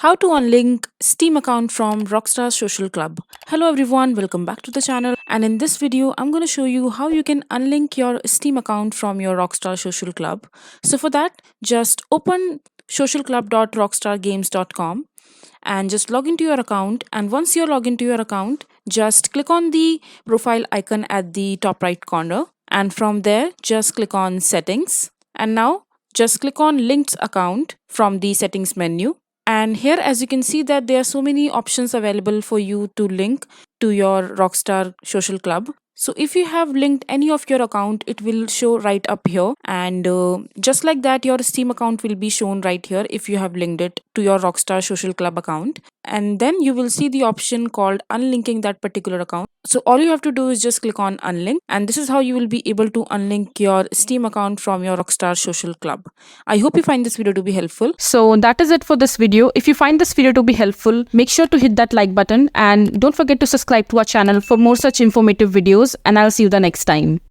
How to unlink Steam account from Rockstar Social Club. Hello everyone, welcome back to the channel, and in this video I'm going to show you how you can unlink your Steam account from your Rockstar Social Club. So for that, just open socialclub.rockstargames.com and just log into your account, and once you're logged into your account, just click on the profile icon at the top right corner, and from there just click on settings, and now just click on linked account from the settings menu. And here, as you can see, that there are so many options available for you to link to your Rockstar Social Club. So if you have linked any of your account, it will show right up here, and just like that your Steam account will be shown right here if you have linked it to your Rockstar Social Club account. And then you will see the option called unlinking that particular account. So all you have to do is just click on unlink, and this is how you will be able to unlink your Steam account from your Rockstar Social Club. I hope you find this video to be helpful. So that is it for this video. If you find this video to be helpful, make sure to hit that like button and don't forget to subscribe to our channel for more such informative videos, and I'll see you the next time.